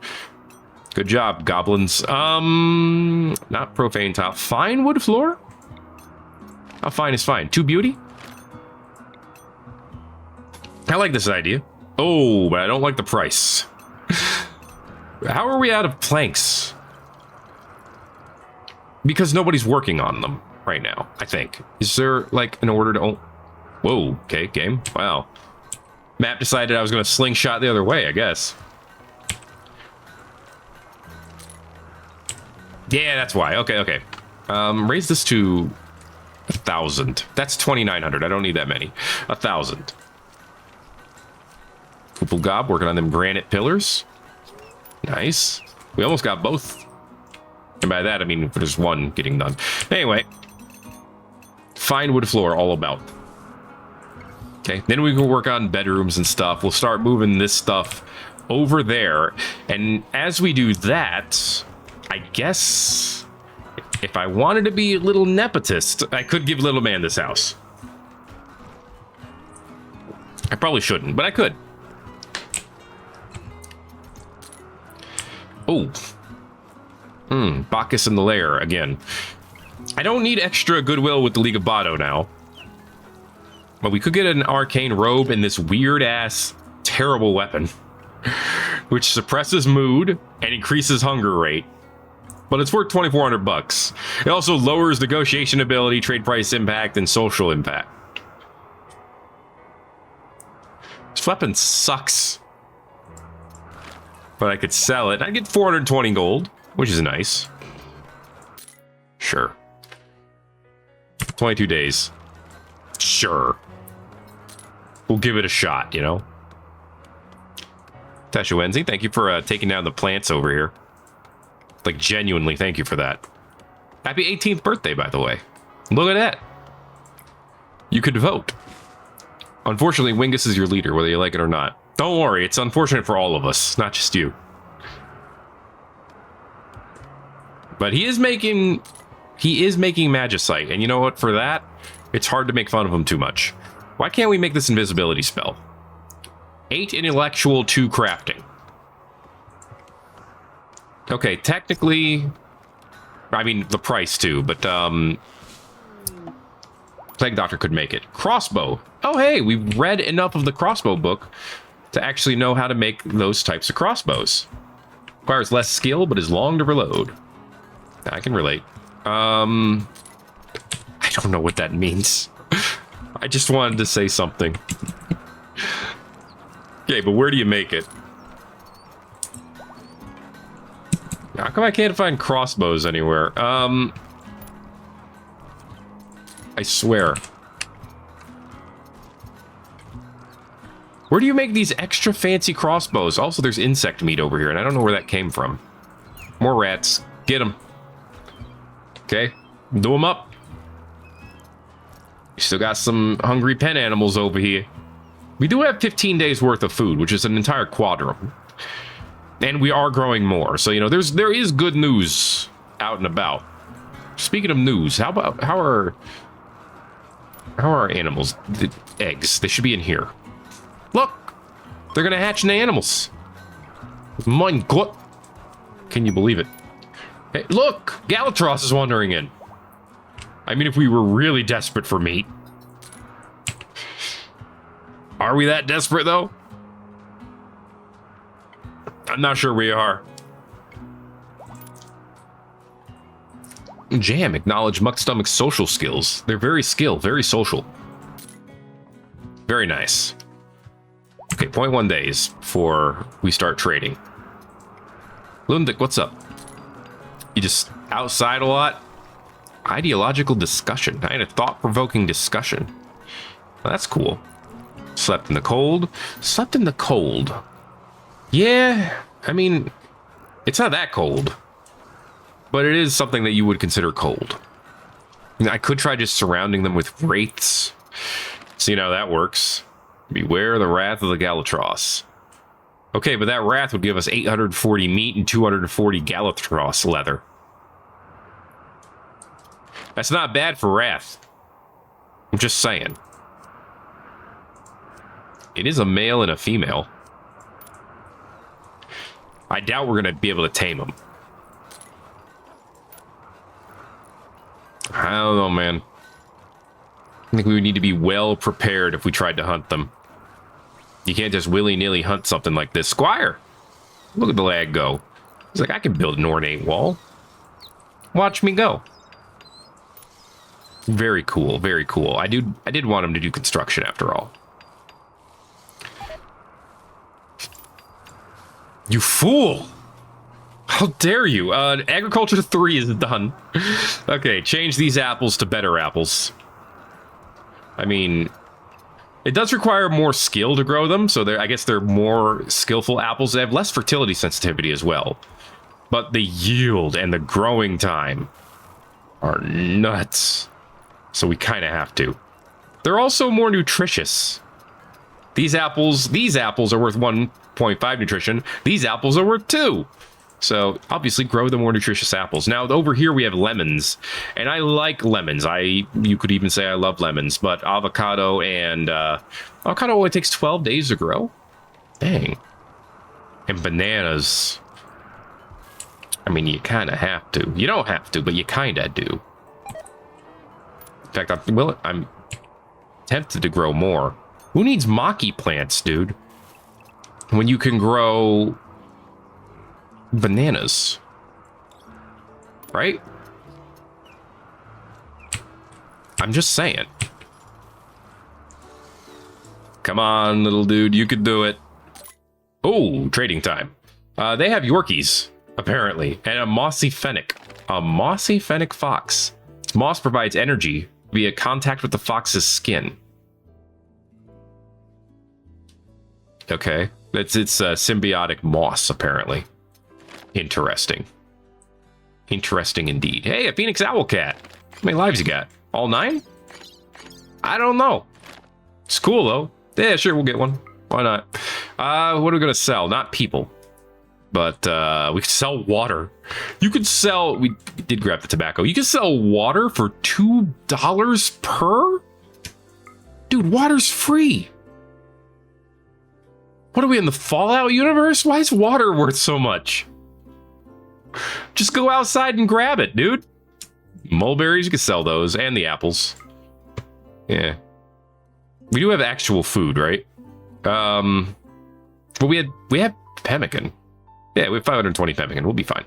Good job, goblins. Not profane tile. Fine wood floor? How fine is fine? 2 beauty? I like this idea. Oh, but I don't like the price. How are we out of planks? Because nobody's working on them right now, I think. Is there, like, an order to... Oh, whoa, okay, game. Wow. Map decided I was going to slingshot the other way, I guess. Yeah, that's why. Okay. Raise this to 1,000. That's 2,900. I don't need that many. 1,000. Purple Gob working on them granite pillars. Nice. We almost got both. And by that, I mean there's one getting done. Anyway. Fine wood floor all about. Okay, then we can work on bedrooms and stuff. We'll start moving this stuff over there. And as we do that, I guess if I wanted to be a little nepotist, I could give little man this house. I probably shouldn't, but I could. Oh. Bacchus in the lair again. I don't need extra goodwill with the League of Bado now. But we could get an arcane robe and this weird-ass, terrible weapon. Which suppresses mood and increases hunger rate. But it's worth 2,400 bucks. It also lowers negotiation ability, trade price impact, and social impact. This weapon sucks. But I could sell it. I'd get 420 gold, which is nice. Sure. 22 days. Sure. We'll give it a shot, you know? Tashuenzi, thank you for taking down the plants over here. Like, genuinely, thank you for that. Happy 18th birthday, by the way. Look at that. You could vote. Unfortunately, Wingus is your leader, whether you like it or not. Don't worry, it's unfortunate for all of us, not just you. But he is making Magicite, and you know what? For that, it's hard to make fun of him too much. Why can't we make this invisibility spell? 8 intellectual, 2 crafting. Okay, technically, I mean the price too, but Plague Doctor could make it. Crossbow. Oh, hey, we've read enough of the crossbow book to actually know how to make those types of crossbows. Requires less skill, but is long to reload. I can relate. I don't know what that means. I just wanted to say something. Okay, but where do you make it? How come I can't find crossbows anywhere? I swear. Where do you make these extra fancy crossbows? Also, there's insect meat over here, and I don't know where that came from. More rats. Get them. Okay. Do them up. You still got some hungry pen animals over here. We do have 15 days worth of food, which is an entire quadrant. And we are growing more. So, you know, there is good news out and about. Speaking of news, how are our animals? The eggs. They should be in here. Look! They're gonna hatch into animals. Mein Gott. Can you believe it? Hey, look! Galatros is wandering in. I mean, if we were really desperate for meat. Are we that desperate, though? I'm not sure we are. Jam, acknowledge Muck Stomach's social skills. They're very skilled, very social. Very nice. Okay, 0.1 days before we start trading. Lundik, what's up? You just outside a lot? Ideological discussion. I had a thought-provoking discussion. Well, that's cool. Slept in the cold. Slept in the cold. Yeah, I mean, it's not that cold. But it is something that you would consider cold. I could try just surrounding them with wraiths. See how that works. Beware the wrath of the Galatros. Okay, but that wrath would give us 840 meat and 240 Galatros leather. That's not bad for wrath. I'm just saying. It is a male and a female. I doubt we're going to be able to tame them. I don't know, man. I think we would need to be well prepared if we tried to hunt them. You can't just willy-nilly hunt something like this. Squire! Look at the lad go. He's like, I can build an ornate wall. Watch me go. Very cool, very cool. I did want him to do construction after all. You fool! How dare you? Agriculture 3 is done. Okay, change these apples to better apples. I mean, it does require more skill to grow them, so I guess they're more skillful apples. They have less fertility sensitivity as well. But the yield and the growing time are nuts. So we kind of have to. They're also more nutritious. These apples are worth 1.5 nutrition. These apples are worth 2. So obviously grow the more nutritious apples. Now over here we have lemons, and I like lemons. You could even say I love lemons, but avocado and avocado only takes 12 days to grow. Dang. And bananas. I mean, you kind of have to. You don't have to, but you kind of do. In fact, I'm tempted to grow more. Who needs maki plants, dude? When you can grow bananas, right? I'm just saying. Come on, little dude, you could do it. Oh, trading time. They have Yorkies, apparently, and a mossy fennec. A mossy fennec fox. Moss provides energy via contact with the fox's skin. Okay, it's symbiotic moss, apparently. Interesting. Interesting indeed. Hey, a Phoenix Owl Cat. How many lives you got? All 9? I don't know. It's cool, though. Yeah, sure, we'll get one. Why not? What are we going to sell? Not people. But we could sell water. You could sell... We did grab the tobacco. You could sell water for $2 per? Dude, water's free. What are we in the Fallout universe? Why is water worth so much? Just go outside and grab it, dude. Mulberries, you can sell those, and the apples. Yeah. We do have actual food, right? But we have pemmican. Yeah, we have 520 pemmican. We'll be fine.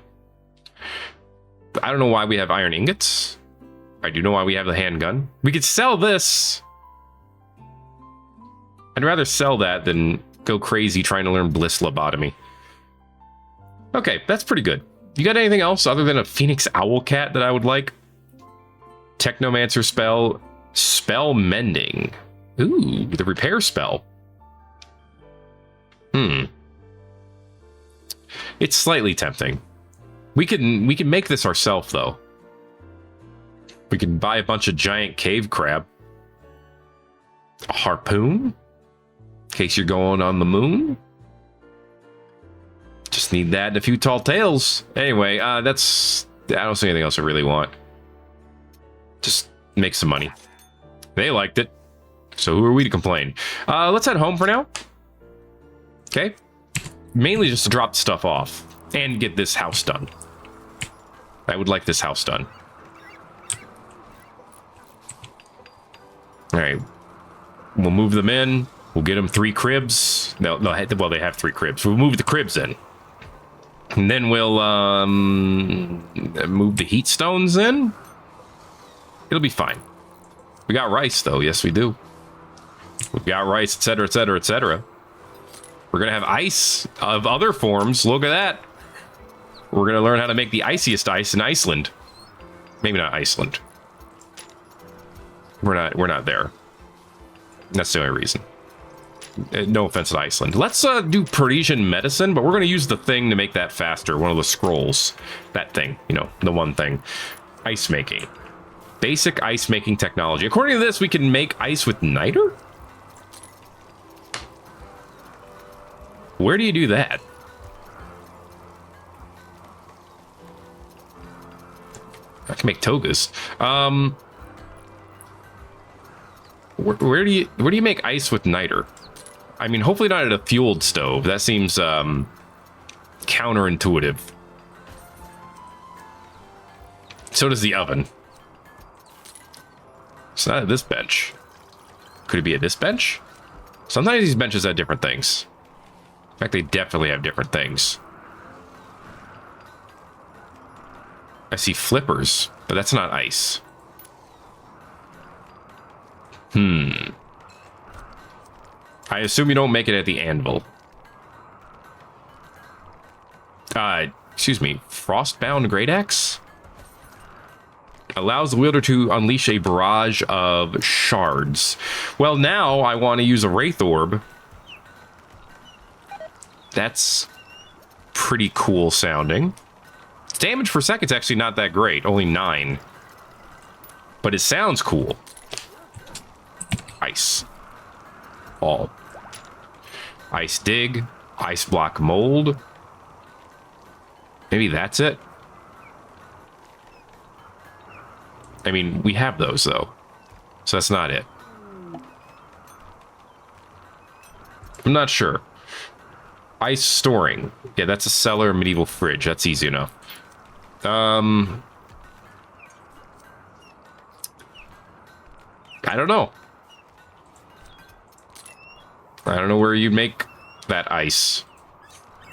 But I don't know why we have iron ingots. I do know why we have the handgun. We could sell this. I'd rather sell that than go crazy trying to learn bliss lobotomy. Okay, that's pretty good. You got anything else other than a Phoenix Owl Cat that I would like? Technomancer spell. Spell mending. Ooh, the repair spell. It's slightly tempting. We can make this ourselves though. We can buy a bunch of giant cave crab. A harpoon? In case you're going on the moon. Just need that and a few tall tales. Anyway, I don't see anything else I really want. Just make some money. They liked it. So who are we to complain? Let's head home for now. Okay. Mainly just to drop stuff off and get this house done. I would like this house done. All right. We'll move them in. We'll get them 3 cribs. No, well, they have 3 cribs. We'll move the cribs in. And then we'll move the heat stones in. It'll be fine. We got rice, though. Yes, we do. We've got rice, etc., etc., etc. We're going to have ice of other forms. Look at that. We're going to learn how to make the iciest ice in Iceland. Maybe not Iceland. We're not there. That's the only reason. No offense to Iceland. Let's do Parisian medicine, but we're going to use the thing to make that faster. One of the scrolls. That thing. You know, the one thing. Ice making. Basic ice making technology. According to this, we can make ice with niter? Where do you do that? I can make togas. Where do you make ice with niter? I mean, hopefully not at a fueled stove. That seems counterintuitive. So does the oven. It's not at this bench. Could it be at this bench? Sometimes these benches have different things. In fact, they definitely have different things. I see flippers, but that's not ice. I assume you don't make it at the anvil. Excuse me. Frostbound Great Axe? Allows the wielder to unleash a barrage of shards. Well, now I want to use a Wraith Orb. That's pretty cool sounding. Damage per second's actually not that great. Only 9. But it sounds cool. Ice. All. Ice dig. Ice block mold. Maybe that's it. I mean, we have those, though. So that's not it. I'm not sure. Ice storing. Yeah, that's a cellar medieval fridge. That's easy enough. I don't know. I don't know where you make that ice,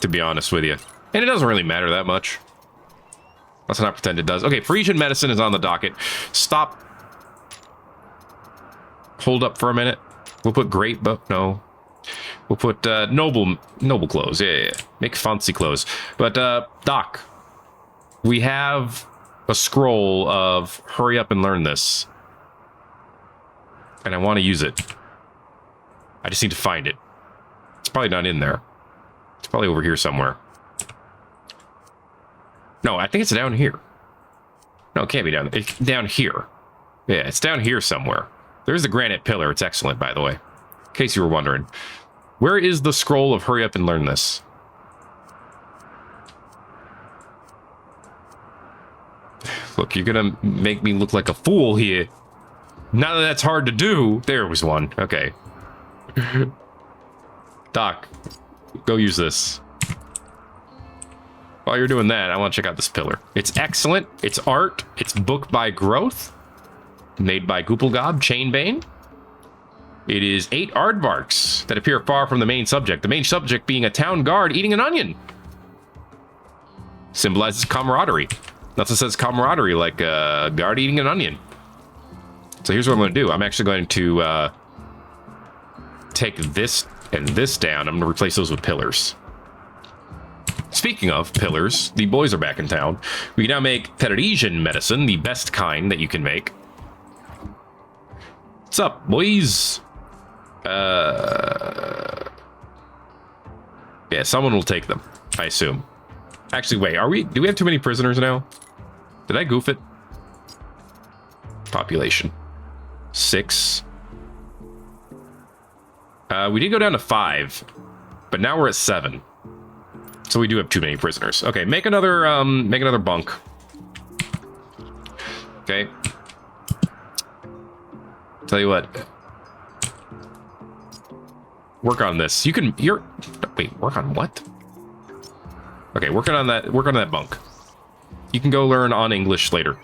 to be honest with you. And it doesn't really matter that much. Let's not pretend it does. Okay, Parisian medicine is on the docket. Stop. Hold up for a minute. We'll put great, but no. We'll put noble clothes. Yeah. Make fancy clothes. But Doc, we have a scroll of hurry up and learn this. And I want to use it. I just need to find it. It's probably not in there. It's probably over here somewhere. No, I think it's down here. No, it can't be down there. It's down here. Yeah, it's down here somewhere. There's the granite pillar. It's excellent, by the way. In case you were wondering. Where is the scroll of hurry up and learn this? Look, you're gonna make me look like a fool here. Not that that's hard to do. There was one. Okay. Doc, go use this. While you're doing that, I want to check out this pillar. It's excellent. It's art. It's book by Growth. Made by Gooplegob, Chainbane. It is 8 aardvarks that appear far from the main subject. The main subject being a town guard eating an onion. Symbolizes camaraderie. Nothing says camaraderie like a guard eating an onion. So here's what I'm going to do. I'm actually going to take this and this down. I'm going to replace those with pillars. Speaking of pillars, the boys are back in town. We can now make Theresian medicine, the best kind that you can make. What's up, boys? Yeah, someone will take them, I assume. Actually, wait, do we have too many prisoners now? Did I goof it? Population. 6. We did go down to 5, but now we're at 7. So we do have too many prisoners. Okay, make another bunk. Okay. Tell you what. Work on this. Wait, work on what? Okay, work on that bunk. You can go learn on English later.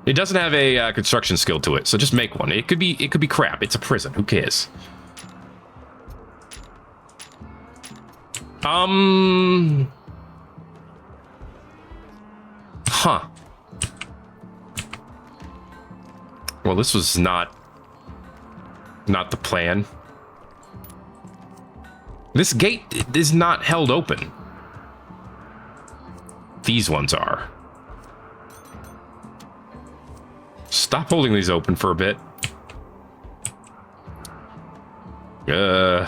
It doesn't have a construction skill to it, so just make one. It could be crap. It's a prison. Who cares? Huh. Well, this was not the plan. This gate is not held open. These ones are. Stop holding these open for a bit. Okay,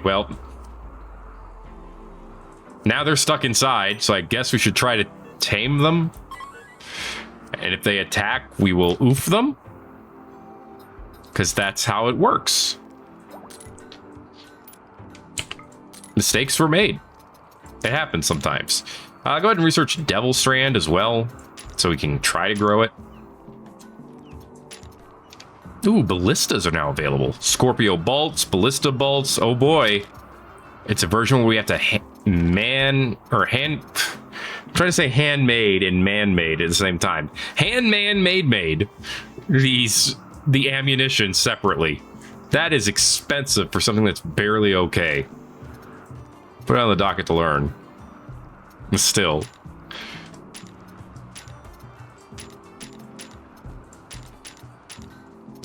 well. Now they're stuck inside, so I guess we should try to tame them. And if they attack, we will oof them. Because that's how it works. Mistakes were made. It happens sometimes. Go ahead and research Devil Strand as well, so we can try to grow it. Ooh, ballistas are now available. Scorpio bolts, ballista bolts. Oh boy. It's a version where we have to I'm trying to say handmade and man-made at the same time. Made the ammunition separately. That is expensive for something that's barely okay. Put it on the docket to learn. Still.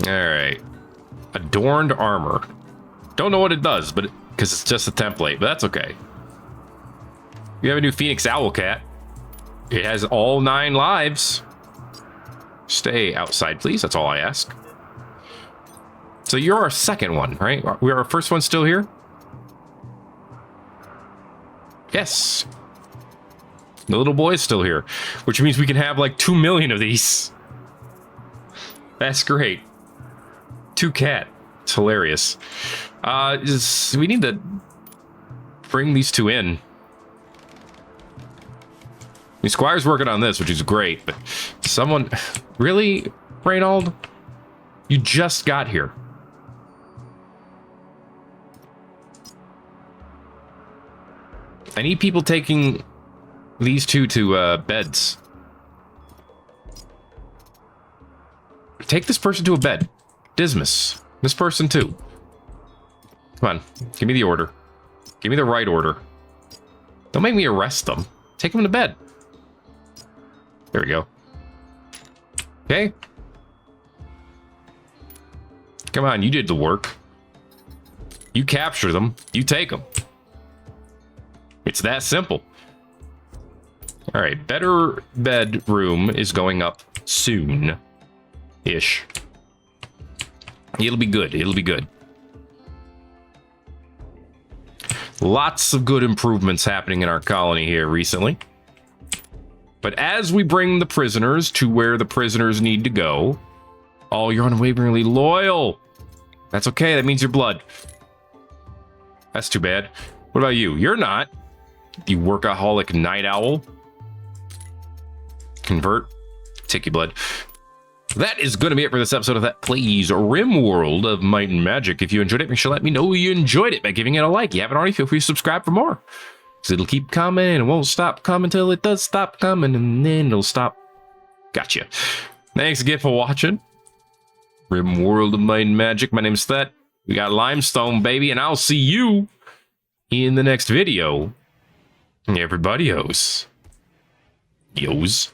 Alright. Adorned armor. Don't know what it does, but because it's just a template, but that's okay. You have a new Phoenix Owl Cat. It has all 9 lives. Stay outside, please. That's all I ask. So you're our second one, right? We are our first one still here? Yes. The little boy is still here, which means we can have like 2 million of these. That's great. 2 cat. It's hilarious. We need to bring these 2 in. I mean, Squire's working on this, which is great, but someone... Really, Reynold? You just got here. I need people taking these 2 to beds. Take this person to a bed. Dismas. This person too. Come on, give me the order. Give me the right order. Don't make me arrest them. Take them to bed. There we go. Okay. Come on, you did the work. You capture them. You take them. It's that simple. All right, better bedroom is going up soon-ish. It'll be good. It'll be good. Lots of good improvements happening in our colony here recently. But as we bring the prisoners to where the prisoners need to go... Oh, you're unwaveringly loyal. That's okay. That means you're blood. That's too bad. What about you? You're not. You workaholic night owl. Convert. Take your blood. That is going to be it for this episode of That Plays Rimworld of Might and Magic. If you enjoyed it, make sure to let me know you enjoyed it by giving it a like. If you haven't already, feel free to subscribe for more. Because it'll keep coming and it won't stop coming until it does stop coming, and then it'll stop. Gotcha. Thanks again for watching. Rimworld of Might and Magic. My name's Thet. We got limestone, baby, and I'll see you in the next video. Everybody else. Yos.